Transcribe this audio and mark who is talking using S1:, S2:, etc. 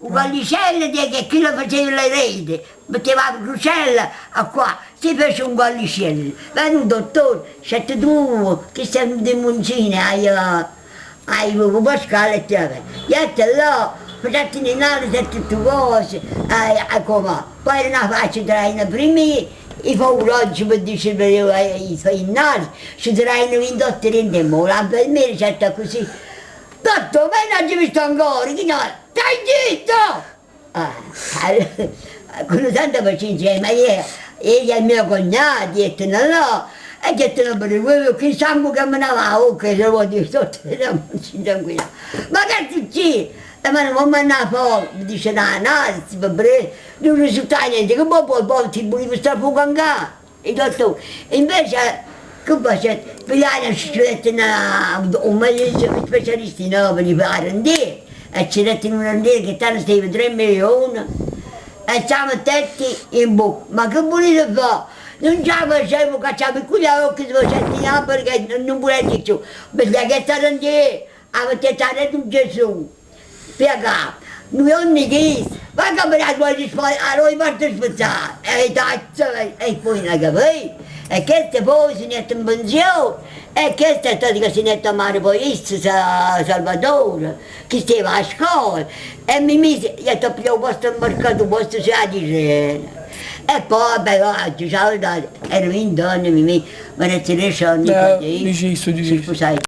S1: un gallicello che chi lo faceva le reti, metteva la crocella a qua, si fece un gallicello. Venne un dottore, c'è tu che sei di Muncine, hai un Pasquale e te la fai. Io là, facciamo un'analisi di tutte cose, come. Poi una faccia tra i primi, i fauloggi per dire i fainnali, ci saranno 28 rindemmo, la per me certo così. Tanto, ma non ci visto ancora, chi no? Stai zitto! Con tanta pazienza, ma io è il mio cognato, ha detto no, e detto no, per che sangue che me ne va, ok, se lo vuoi dire, non si tranquilla. Ma che succede? Ma non mi hanno fatto, mi dice no, non risulta niente, che poi ti volevi stare fuoco anche, e dottore, invece, che faccio? Pigliare ci dette un medico specialista, no, per fare un dì, e ci dette un dì che tanto stai 3 milioni, e siamo tetti in bocca, ma che volete fare? Non ce la facevo, cacciavo il culo che si faceva perché non voleva dire più, perché che stare in dì, avete detto Gesù. Spiega, noi ogni che va a cambiare la risposta, noi parti spezzare, e poi non capisci, e questo poi si mette in pensione, e questo è stato che si mette a mare poi Salvatore, che stava a scuola, e mi mise, io ti ho più posto al mercato, posto sia di cena. E poi, beh, oggi, ciao, ero in donna, mi mette in anni,
S2: dici,
S1: si sposai.